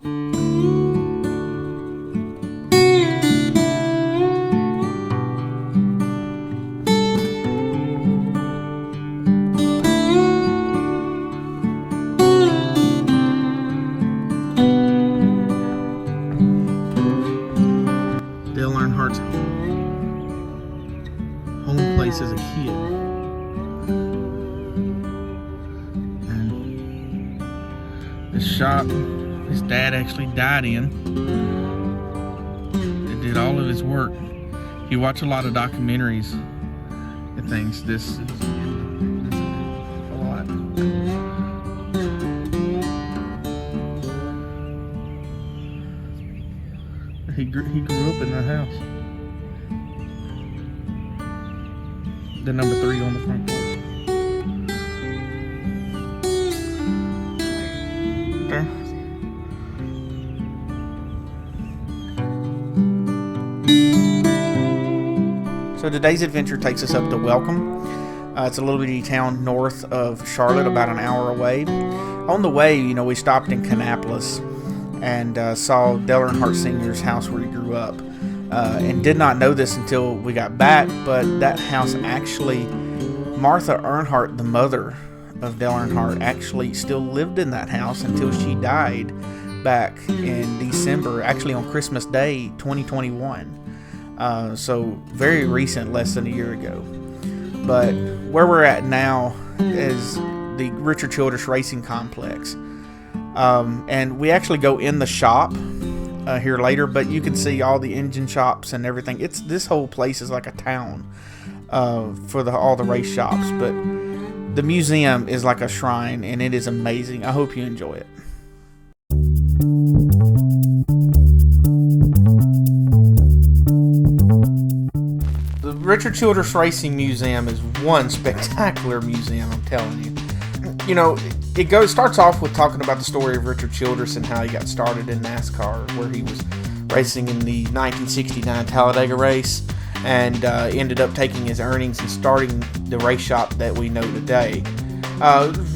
Dale Earnhardt's home place as a kid. And the shop his dad actually died in. It did all of his work. If you watch a lot of documentaries and things, this is a lot. He grew up in that house. The number 3 on the front porch. There. So today's adventure takes us up to Welcome. It's a little bitty town north of Charlotte, about an hour away. On the way, we stopped in Kannapolis and saw Dale Earnhardt Sr.'s house where he grew up. And did not know this until we got back, but that house actually, Martha Earnhardt, the mother of Dale Earnhardt, actually still lived in that house until she died back in December, actually on Christmas Day 2021. So very recent, less than a year ago. But where we're at now is the Richard Childress Racing Complex. And we actually go in the shop here later, but you can see all the engine shops and everything. This whole place is like a town for all the race shops, but the museum is like a shrine, and it is amazing. I hope you enjoy it. The Richard Childress Racing Museum is one spectacular museum, I'm telling you. It starts off with talking about the story of Richard Childress and how he got started in NASCAR, where he was racing in the 1969 Talladega race and ended up taking his earnings and starting the race shop that we know today.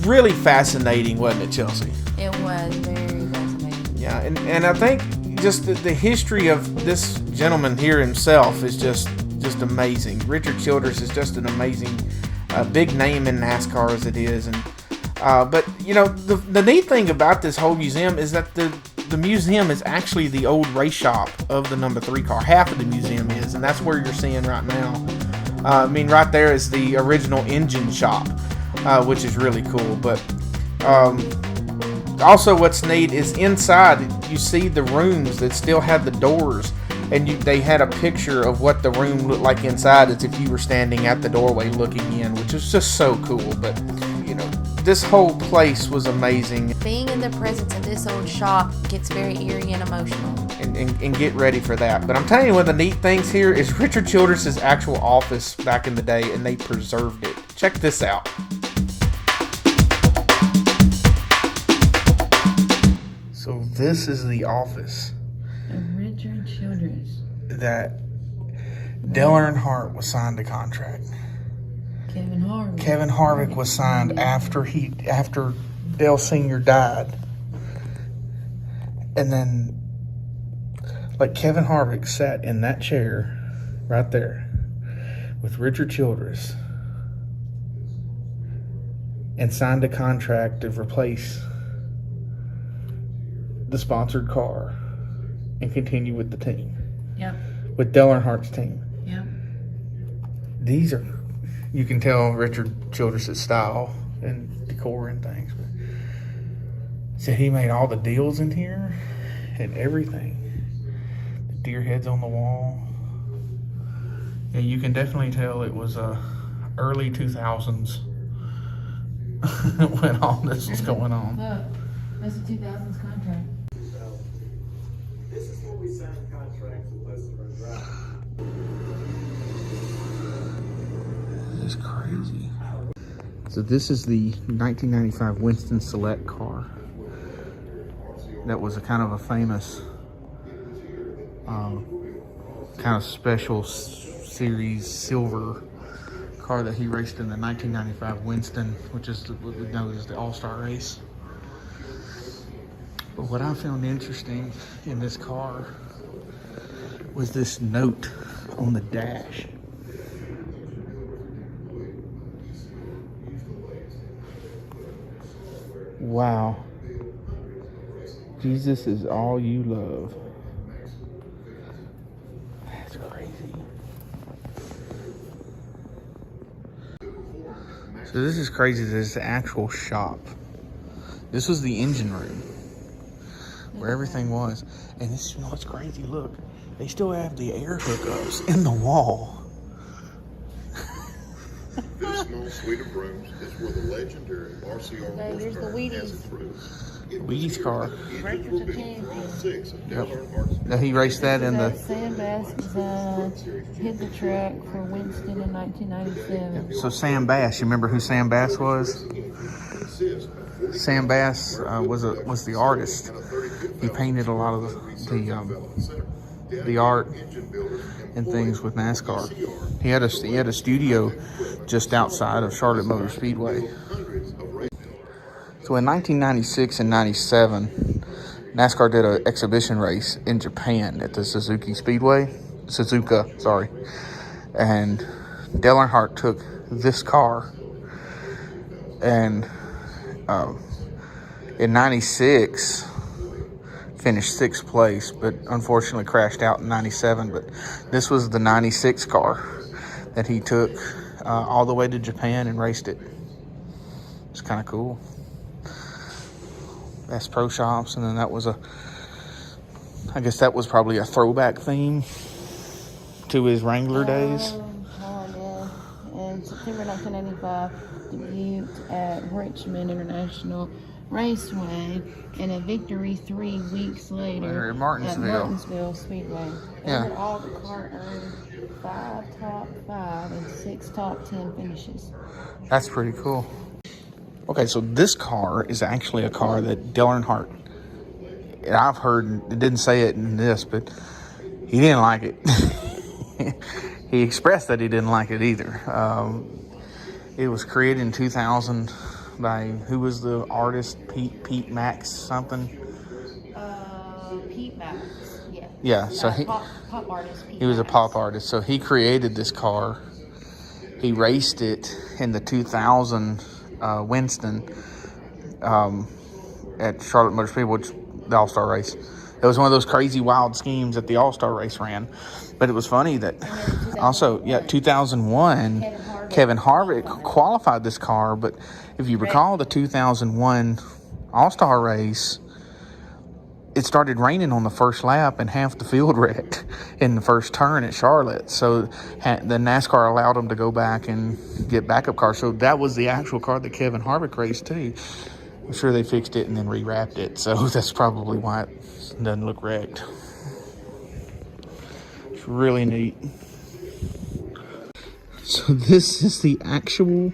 Really fascinating, wasn't it, Chelsea? It was very fascinating. Yeah, and I think just the history of this gentleman here himself is just amazing. Richard Childress is just an amazing big name in NASCAR as it is, and but the neat thing about this whole museum is that the museum is actually the old race shop of the number 3 car. Half of the museum is, and that's where you're seeing right now. Right there is the original engine shop, which is really cool. But also what's neat is inside you see the rooms that still have the doors, and they had a picture of what the room looked like inside as if you were standing at the doorway looking in, which is just so cool. But this whole place was amazing. Being in the presence of this old shop gets very eerie and emotional. And get ready for that. But I'm telling you, one of the neat things here is Richard Childress' actual office back in the day, and they preserved it. Check this out. So this is the office Of Richard Childress. that Dale Earnhardt was signed a contract. Kevin Harvick was signed after Dale Sr. died. And then Kevin Harvick sat in that chair right there with Richard Childress and signed a contract to replace the sponsored car and continue with the team. Yep. With Dale Earnhardt's team. Yep. These are, you can tell Richard Childress' style and decor and things. But so he made all the deals in here and everything. The deer heads on the wall. And you can definitely tell it was early 2000s when all this was going on. Look, that's a 2000s contract. This is where we sign contracts with most of our drivers. This is crazy. So this is the 1995 Winston Select car. That was a kind of a famous, kind of special series silver car that he raced in the 1995 Winston, which is what we know as the All-Star race. But what I found interesting in this car was this note on the dash. Wow. Jesus is all you love. That's crazy. So this is crazy. This is the actual shop. This was the engine room where everything was. And this, you know what's crazy? Look, they still have the air hookups in the wall. This small suite of rooms is where the legendary RCR Here's the Wheaties. has its roots. Wheaties car. Engines were built for all six of Dale Earnhardt's Now he raced that in the. Sam Bass hit the track for Winston in 1997. So Sam Bass, you remember who Sam Bass was? Sam Bass was the artist. He painted a lot of the art and things with NASCAR. He had a studio just outside of Charlotte Motor Speedway. So in 1996 and 97, NASCAR did an exhibition race in Japan at the Suzuka, sorry. And Dale Earnhardt took this car and in 96 finished 6th place, but unfortunately crashed out in 97. But this was the 96 car that he took all the way to Japan and raced it. It's kind of cool. That's Pro Shops, and then that was I guess that was probably a throwback theme to his Wrangler days. In September 1985, debuted at Richmond International Raceway, and a victory 3 weeks later At Martinsville. at Martinsville Speedway. Yeah. Overall, the car earned 5 top 5 and 6 top 10 finishes. That's pretty cool. Okay, so this car is actually a car that Dale Earnhardt, and I've heard, it didn't say it in this, but he didn't like it. He expressed that he didn't like it either. It was created in 2000 by, who was the artist? Pete Max something? Pete Max, yeah. Yeah, so pop artist Pete he was a Max. pop artist. So he created this car. He raced it in the 2000 Winston at Charlotte Motor Speedway, which the All-Star race. It was one of those crazy wild schemes that the All-Star race ran. But it was funny that also, 2001, Kevin Harvick qualified this car. But if you recall the 2001 All-Star race, it started raining on the first lap and half the field wrecked in the first turn at Charlotte. So the NASCAR allowed them to go back and get backup cars. So that was the actual car that Kevin Harvick raced too. I'm sure they fixed it and then rewrapped it. So that's probably why it doesn't look wrecked. It's really neat. So this is the actual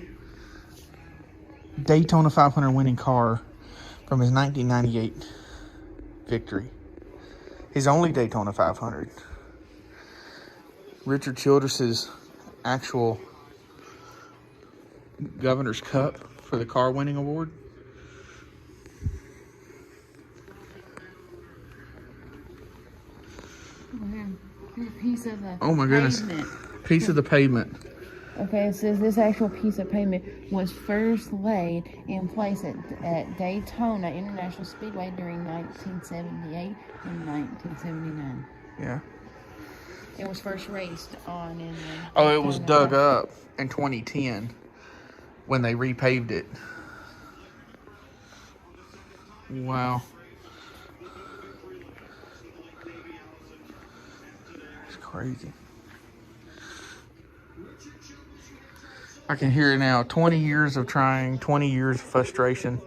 Daytona 500 winning car from his 1998 victory. His only Daytona 500. Richard Childress's actual Governor's Cup for the car winning award. Here's a piece of the Oh my goodness. pavement. Piece of the pavement. Okay, it says this actual piece of pavement was first laid in place at Daytona International Speedway during 1978 and 1979. Yeah. It was first raced on in Oh, it was dug up in 2010 when they repaved it. Wow. It's crazy. I can hear it now. 20 years of trying, 20 years of frustration.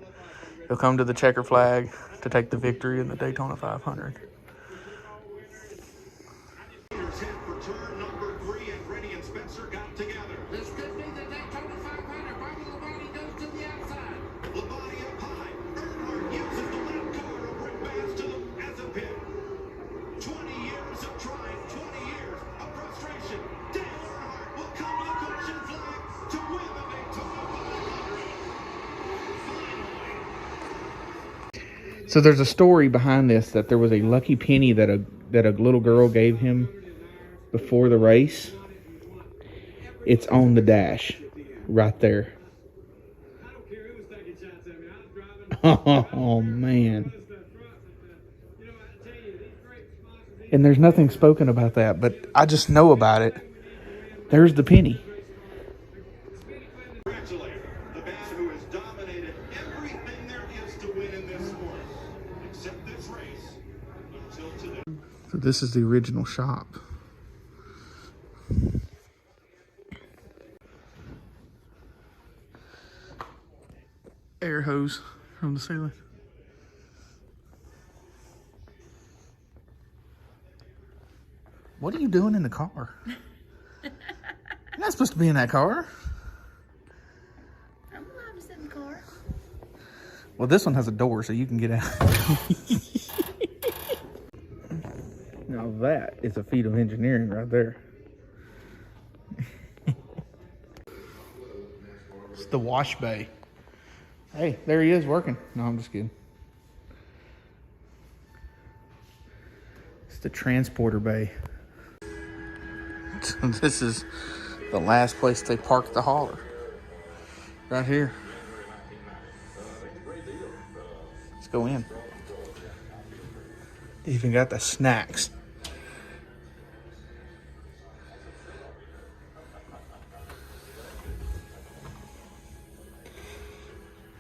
He'll come to the checker flag to take the victory in the Daytona 500. Head for turn number 3, and Rennie and Spencer got together. This could be the Daytona 500. Bobby Labonte goes to the outside. Labonte up high. Earnhardt uses the left corner to bring Bass to the as a pit. 20 years of trying, 20 years of frustration. Dale Earnhardt will come to the caution flag to win the Daytona 500. So there's a story behind this that there was a lucky penny that a little girl gave him before the race. It's on the dash right there. Oh man. And there's nothing spoken about that, but I just know about it. There's the penny. Congratulate the man who has dominated everything there is to win in this sport, except this race, until today. So this is the original shop. Air hose from the ceiling. What are you doing in the car? You're not supposed to be in that car. I'm allowed to sit in the car. Well, this one has a door, so you can get out. Now that is a feat of engineering right there. It's the wash bay. Hey, there he is working. No, I'm just kidding. It's the transporter bay. So this is the last place they parked the hauler. Right here. Let's go in. They even got the snacks.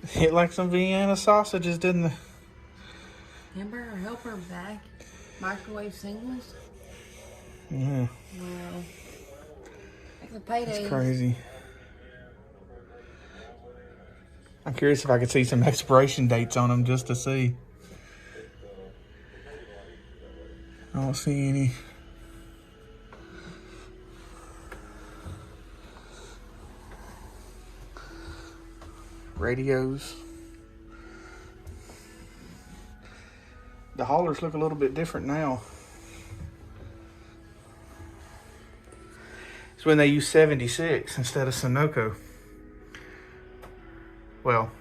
Hit like some Vienna sausages, didn't they? Hamburger helper bag, microwave singles. Yeah, Wow. Like the payday. it's crazy. I'm curious if I could see some expiration dates on them just to see. I don't see any. Radios. The haulers look a little bit different now. It's when they use 76 instead of Sunoco. Well,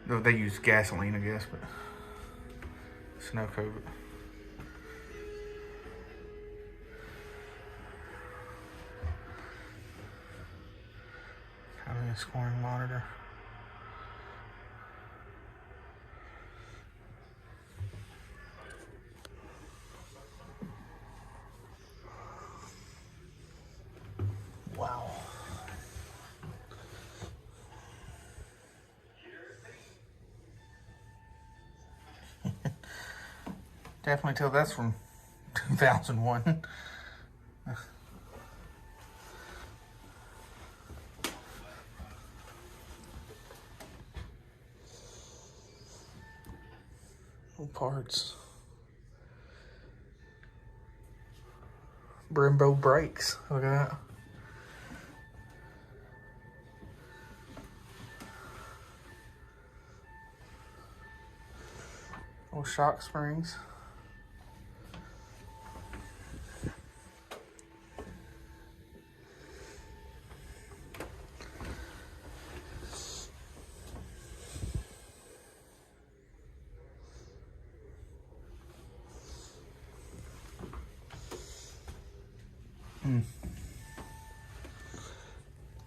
they use gasoline, I guess, but Sunoco. Having a scoring monitor. Wow. Definitely tell that's from 2001. Parts. Brembo brakes. Look at that. Little shock springs.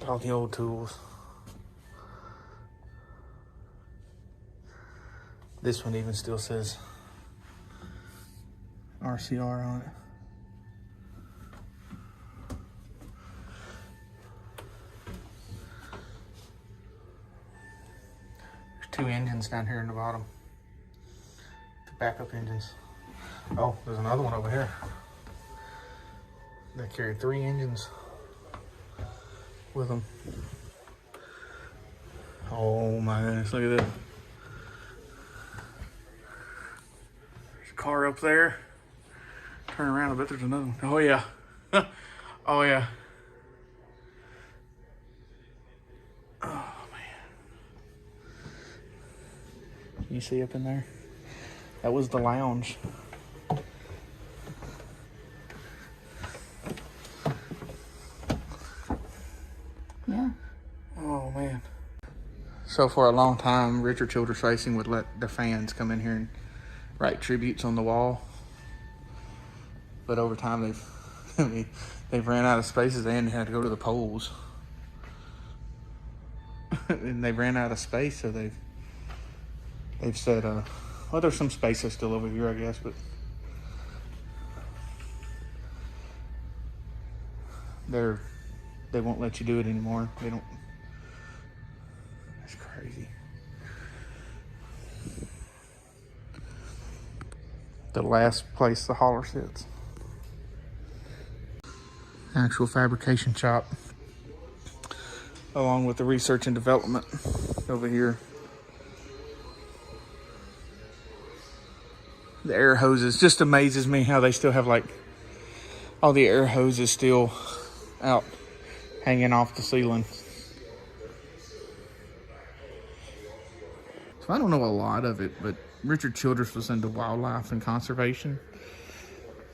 All the old tools. This one even still says RCR on it. There's two engines down here in the bottom. The backup engines. Oh, there's another one over here. They carry 3 engines with them. Oh my goodness, look at this. There's a car up there. Turn around, I bet there's another one. Oh yeah. Oh yeah. Oh man. Can you see up in there? That was the lounge. Yeah. Oh man. So for a long time, Richard Childress Racing would let the fans come in here and write tributes on the wall. But over time, they've ran out of spaces and had to go to the polls. And they ran out of space, so they've said, well, there's some spaces still over here, I guess, but they won't let you do it anymore. They don't. That's crazy. The last place the hauler sits. Actual fabrication shop, along with the research and development over here. The air hoses, just amazes me how they still have like all the air hoses still out hanging off the ceiling. So I don't know a lot of it, but Richard Childress was into wildlife and conservation.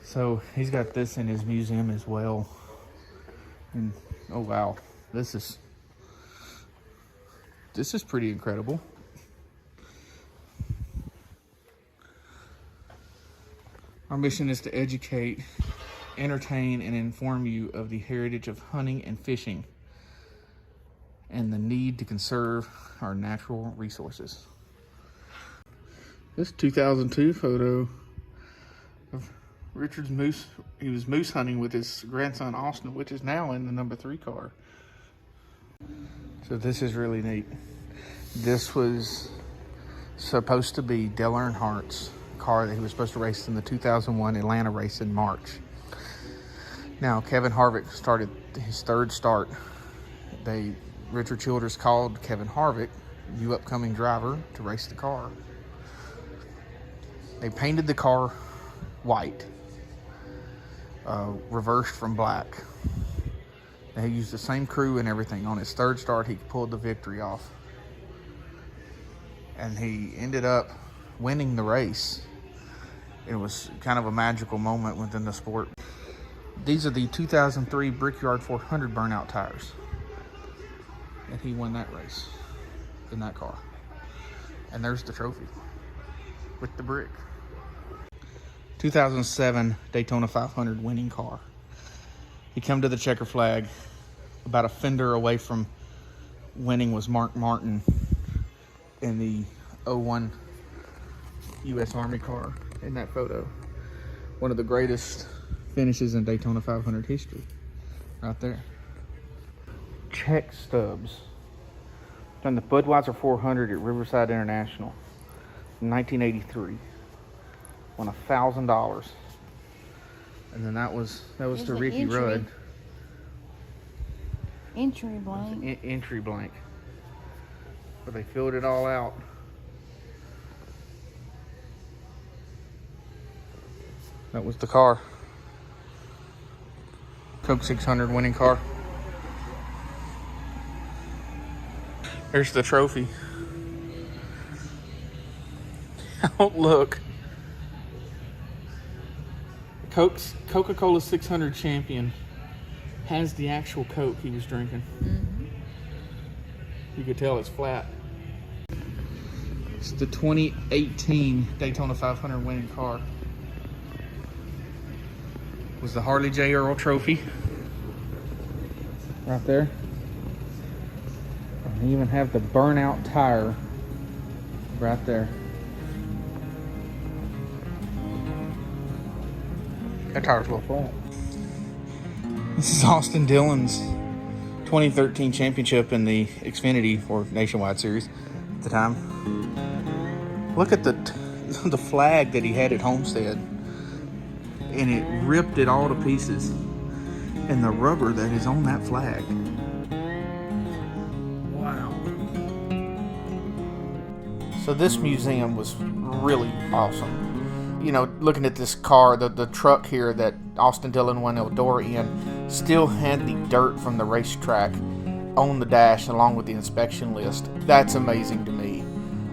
So he's got this in his museum as well. And oh wow, this is pretty incredible. Our mission is to educate, entertain, and inform you of the heritage of hunting and fishing and the need to conserve our natural resources. This 2002 photo of Richard's moose. He was moose hunting with his grandson Austin, which is now in the number 3 car. So this is really neat. This was supposed to be Dale Earnhardt's car that he was supposed to race in the 2001 Atlanta race in March. Now Kevin Harvick started his 3rd start. Richard Childress called Kevin Harvick, "You upcoming driver," to race the car. They painted the car white, reversed from black. They used the same crew and everything. On his 3rd start, he pulled the victory off. And he ended up winning the race. It was kind of a magical moment within the sport. These are the 2003 Brickyard 400 burnout tires. And he won that race in that car. And there's the trophy with the brick. 2007 Daytona 500 winning car. He come to the checker flag. About a fender away from winning was Mark Martin in the 01 U.S. Army car in that photo. One of the greatest finishes in Daytona 500 history. Right there. Check stubs. Done the Budweiser 400 at Riverside International in 1983. Won $1,000. And then that was Here's to the Ricky entry. Rudd. Entry blank. Entry blank. But they filled it all out. That was the car. Coke 600 winning car. There's the trophy. Oh, look. Coca-Cola 600 champion has the actual Coke he was drinking. Mm-hmm. You could tell it's flat. It's the 2018 Daytona 500 winning car. It was the Harley J. Earl trophy. Right there. And they even have the burnout tire right there. That tire's a little full. This is Austin Dillon's 2013 championship in the Xfinity or Nationwide Series at the time. Look at the flag that he had at Homestead. And it ripped it all to pieces. And the rubber that is on that flag. Wow. So this museum was really awesome. You know, looking at this car, the truck here that Austin Dillon won Eldora in still had the dirt from the racetrack on the dash along with the inspection list. That's amazing to me.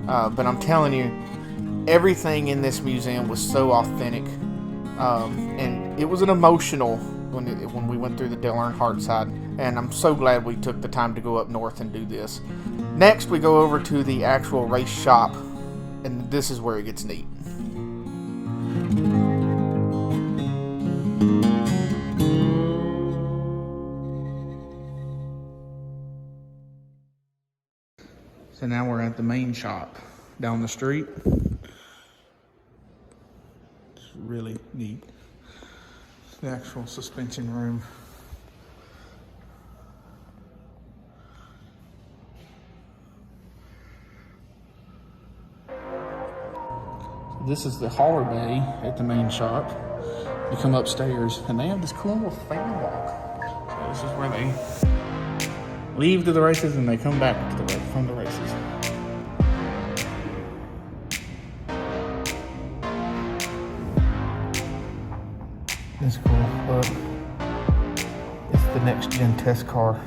But I'm telling you, everything in this museum was so authentic. And it was an emotional when we went through the Dale Earnhardt side, and I'm so glad we took the time to go up north and do this. Next, we go over to the actual race shop, and this is where it gets neat. So now we're at the main shop down the street. It's really neat. The actual suspension room. So this is the hauler bay at the main shop. You come upstairs and they have this cool little fan walk. So this is where they leave to the races and they come back to from the races. That's cool, but it's the next gen test car.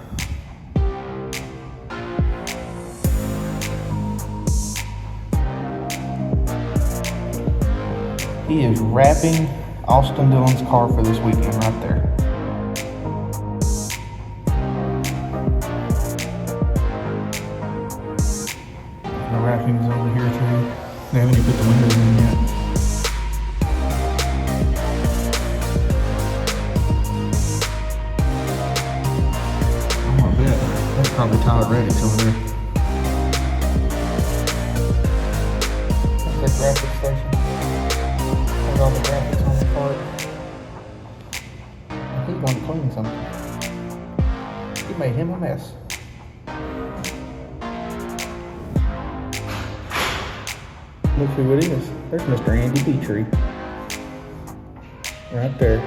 He is wrapping Austin Dillon's car for this weekend right there. The wrapping's over here too. They haven't even put the windows in yet. Probably Tyler Reddick's over there. That's the graphics station. There's all the graphics on the card. He's going to clean something. He made him a mess. Look who it is. There's Mr. Andy Petrie. Right there.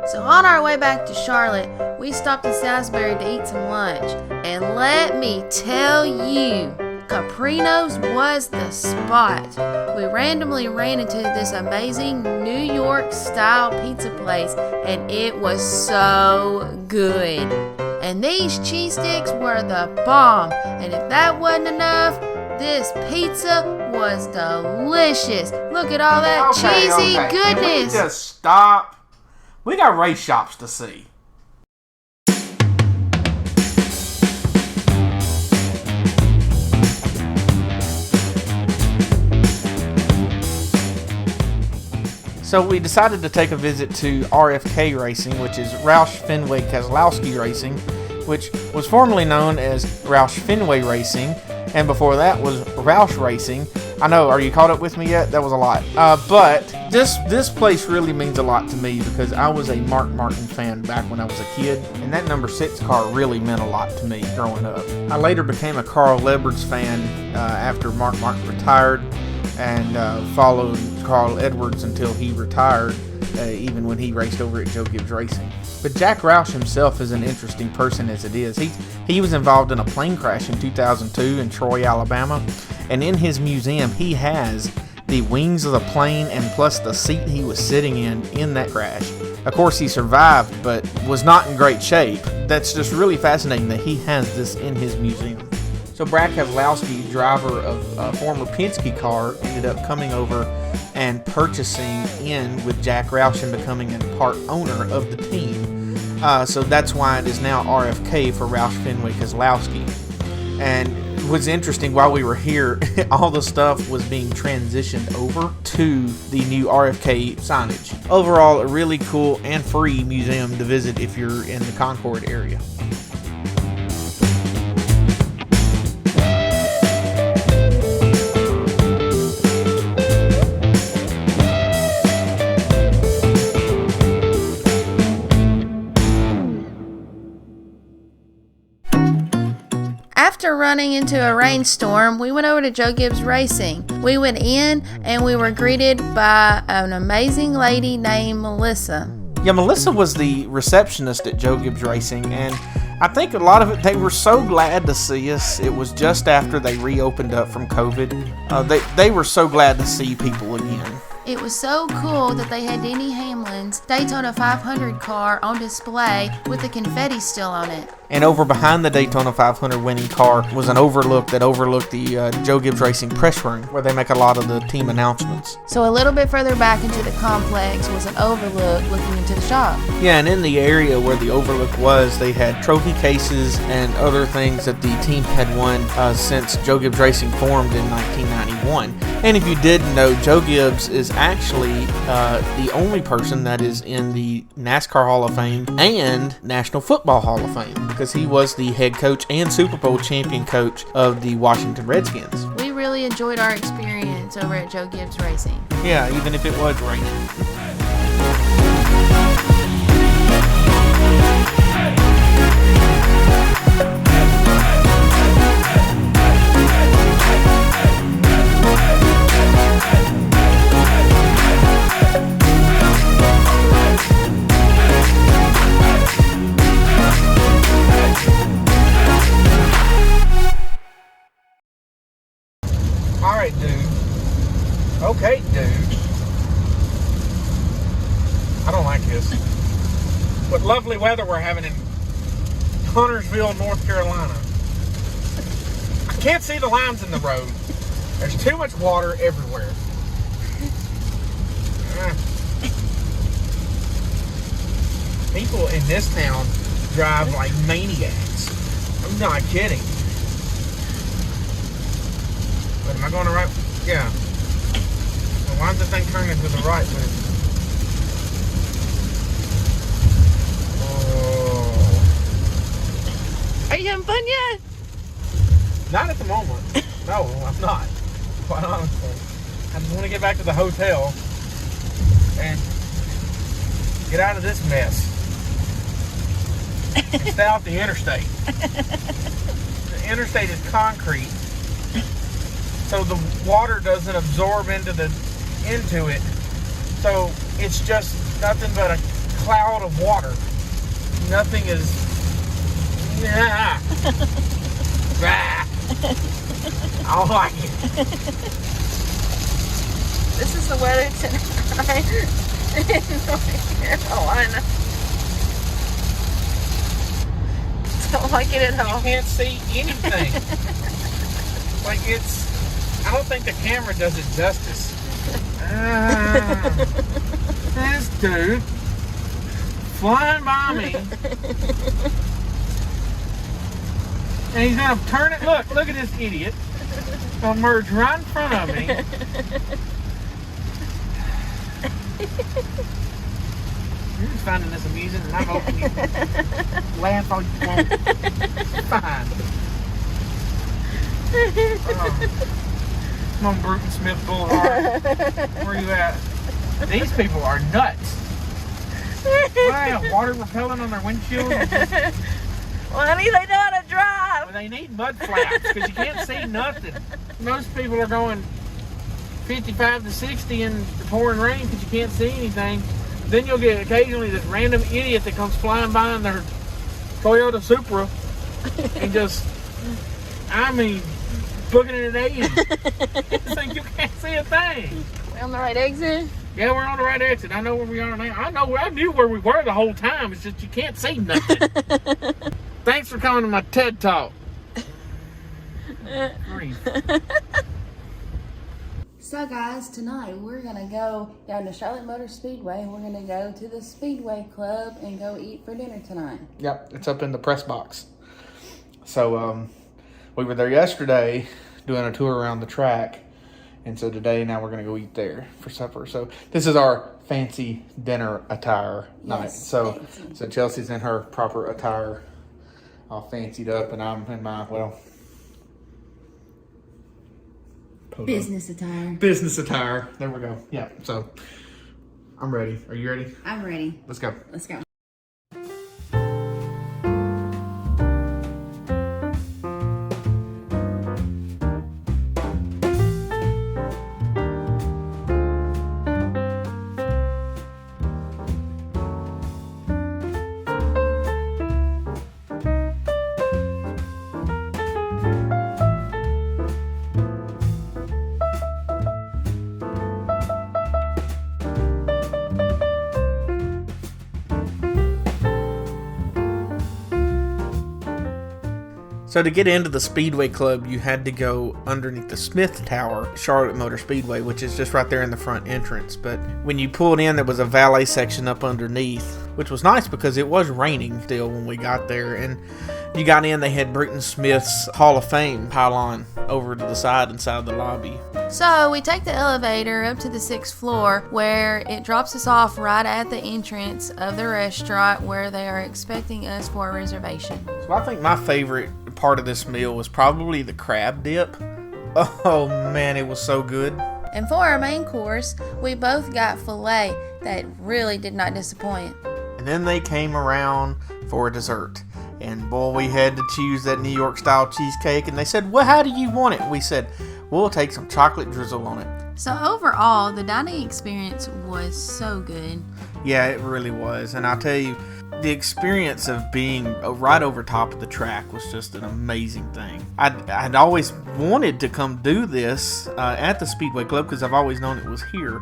So on our way back to Charlotte, we stopped in Salisbury to eat some lunch. And let me tell you, Caprino's was the spot. We randomly ran into this amazing New York style pizza place and it was so good. And these cheese sticks were the bomb. And if that wasn't enough, this pizza was delicious. Look at all that cheesy goodness. Can we just stop? We got race shops to see. So we decided to take a visit to RFK Racing, which is Roush Fenway Keselowski Racing, which was formerly known as Roush Fenway Racing, and before that was Roush Racing. I know, are you caught up with me yet? That was a lot. But this place really means a lot to me because I was a Mark Martin fan back when I was a kid, and that number 6 car really meant a lot to me growing up. I later became a Carl Edwards fan after Mark Martin retired, and followed Carl Edwards until he retired, even when he raced over at Joe Gibbs Racing. But Jack Roush himself is an interesting person as it is. He was involved in a plane crash in 2002 in Troy, Alabama, and in his museum he has the wings of the plane and plus the seat he was sitting in that crash. Of course he survived, but was not in great shape. That's just really fascinating that he has this in his museum. So Brad Keselowski, driver of a former Penske car, ended up coming over and purchasing in with Jack Roush and becoming a part owner of the team. So that's why it is now RFK for Roush Fenway Keselowski. And what's interesting, while we were here, all the stuff was being transitioned over to the new RFK signage. Overall, a really cool and free museum to visit if you're in the Concord area. After running into a rainstorm, we went over to Joe Gibbs Racing. We went in and we were greeted by an amazing lady named Melissa. Yeah, Melissa was the receptionist at Joe Gibbs Racing, and I think a lot of it, they were so glad to see us. It was just after they reopened up from COVID. They were so glad to see people again. It was so cool that they had Denny Hamlin's Daytona 500 car on display with the confetti still on it. And over behind the Daytona 500 winning car was an overlook that overlooked the Joe Gibbs Racing press room, where they make a lot of the team announcements. So a little bit further back into the complex was an overlook looking into the shop. Yeah, and in the area where the overlook was, they had trophy cases and other things that the team had won since Joe Gibbs Racing formed in 1991. And if you didn't know, Joe Gibbs is actually the only person that is in the NASCAR Hall of Fame and National Football Hall of Fame, because he was the head coach and Super Bowl champion coach of the Washington Redskins. We really enjoyed our experience over at Joe Gibbs Racing. Yeah, even if it was raining. Alright, dude. Okay, dude. I don't like this. What lovely weather we're having in Huntersville, North Carolina. I can't see the lines in the road. There's too much water everywhere. People in this town drive like maniacs. I'm not kidding. But am I going to right? Yeah. Well, why is this thing turning to the right? Oh. Are you having fun yet? Not at the moment. No, I'm not. Quite honestly. I just want to get back to the hotel and get out of this mess. And stay off the interstate. The interstate is concrete, so the water doesn't absorb into it. So it's just nothing but a cloud of water. Nothing is. I don't like it. This is the weather tonight in North Carolina. Don't like it at all. You can't see anything. Like I don't think the camera does it justice. This dude flying by me. And he's gonna turn it. Look at this idiot. Gonna merge right in front of me. You're just finding this amusing, and I'm hoping you laugh all you want. Fine. Come on, Bruton Smith Boulevard. Where you at? These people are nuts. Why they have water repellent on their windshield? Well, honey, they know how to drive. Well, they need mud flaps because you can't see nothing. Most people are going 55 to 60 in the pouring rain because you can't see anything. Then you'll get occasionally this random idiot that comes flying by in their Toyota Supra and just, booking it at 80. It's like you can't see a thing. We on the right exit? Yeah, we're on the right exit. I know where we are now. I knew where we were the whole time. It's just you can't see nothing. Thanks for coming to my TED Talk. So guys, tonight we're going to go down to Charlotte Motor Speedway. We're going to go to the Speedway Club and go eat for dinner tonight. Yep, it's up in the press box. So we were there yesterday doing a tour around the track. And so today, now we're going to go eat there for supper. So this is our fancy dinner attire night. So Chelsea's in her proper attire, all fancied up, and I'm in my, Business attire. business attire. There we go. Yeah, so I'm ready. Are you ready? I'm ready. Let's go. Let's go. So to get into the Speedway Club, you had to go underneath the Smith Tower, Charlotte Motor Speedway, which is just right there in the front entrance. But when you pulled in, there was a valet section up underneath, which was nice because it was raining still when we got there. And you got in, they had Bruton Smith's Hall of Fame pylon over to the side inside the lobby. So we take the elevator up to the 6th floor where it drops us off right at the entrance of the restaurant where they are expecting us for a reservation. So I think my favorite part of this meal was probably the crab dip. Oh man, it was so good. And for our main course, we both got filet that really did not disappoint. And then they came around for a dessert. And boy, we had to choose that New York style cheesecake. And they said, well, how do you want it? We said, we'll take some chocolate drizzle on it. So overall, the dining experience was so good. Yeah, it really was. And I'll tell you, the experience of being right over top of the track was just an amazing thing. I'd always wanted to come do this at the Speedway Club because I've always known it was here.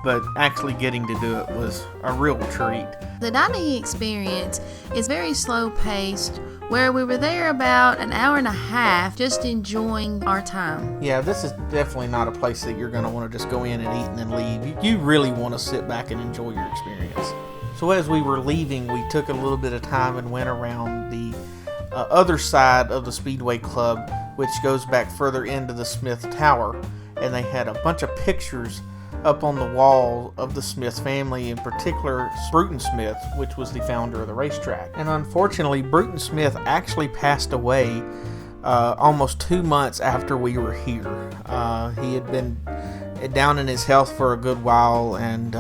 But actually getting to do it was a real treat. The dining experience is very slow paced, where we were there about an hour and a half just enjoying our time. Yeah, this is definitely not a place that you're going to want to just go in and eat and then leave. You really want to sit back and enjoy your experience. So as we were leaving, we took a little bit of time and went around the other side of the Speedway Club, which goes back further into the Smith Tower. And they had a bunch of pictures up on the wall of the Smith family, in particular Bruton Smith, which was the founder of the racetrack. And unfortunately, Bruton Smith actually passed away almost 2 months after we were here. He had been down in his health for a good while, and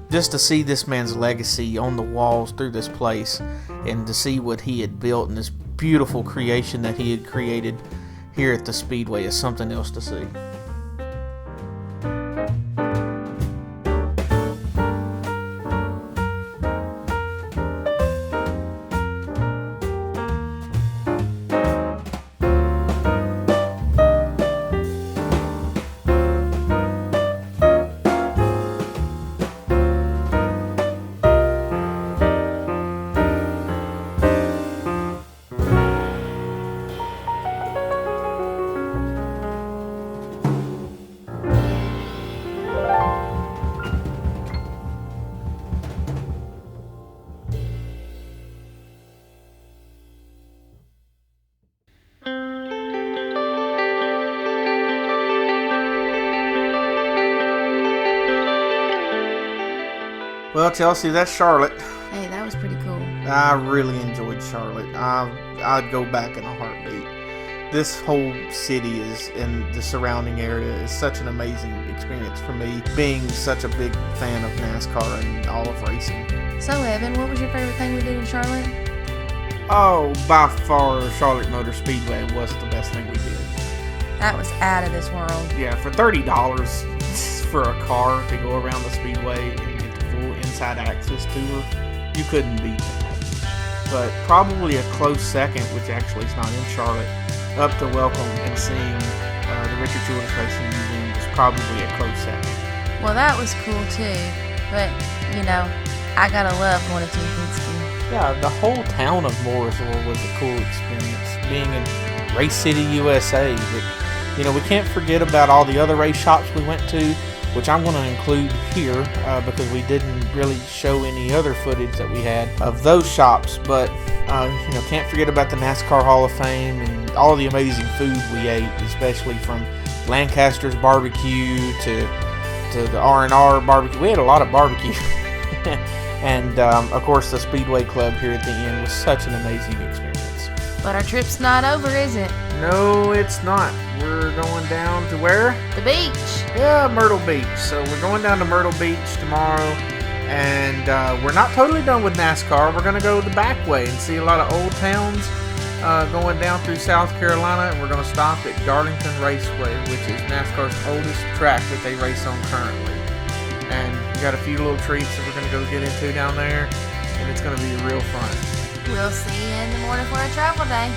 just to see this man's legacy on the walls through this place, and to see what he had built and this beautiful creation that he had created here at the Speedway is something else to see. Well, Chelsea, that's Charlotte. Hey, that was pretty cool. I really enjoyed Charlotte. I'd go back in a heartbeat. This whole city and the surrounding area is such an amazing experience for me, being such a big fan of NASCAR and all of racing. So, Evan, what was your favorite thing we did in Charlotte? Oh, by far, Charlotte Motor Speedway was the best thing we did. That was out of this world. Yeah, for $30 for a car to go around the Speedway and get the full inside access tour, you couldn't beat that. But probably a close second, which actually is not in Charlotte, up to welcome and seeing the Richard Childress Racing Museum was probably a close second. Well, that was cool too, but you know, I gotta love going to Team Penske. Yeah, the whole town of Mooresville was a cool experience, being in Race City, USA. But you know, we can't forget about all the other race shops we went to, which I'm going to include here because we didn't really show any other footage that we had of those shops. But you know, can't forget about the NASCAR Hall of Fame and all the amazing food we ate, especially from Lancaster's barbecue to the R&R barbecue. We had a lot of barbecue. And of course the Speedway Club here at the end was such an amazing experience. But our trip's not over, is it? No, it's not. We're going down to where? The beach. Yeah, Myrtle Beach. So we're going down to Myrtle Beach tomorrow. And we're not totally done with NASCAR. We're going to go the back way and see a lot of old towns going down through South Carolina. And we're going to stop at Darlington Raceway, which is NASCAR's oldest track that they race on currently. And we got a few little treats that we're going to go get into down there. And it's going to be real fun. We'll see you in the morning for a travel day.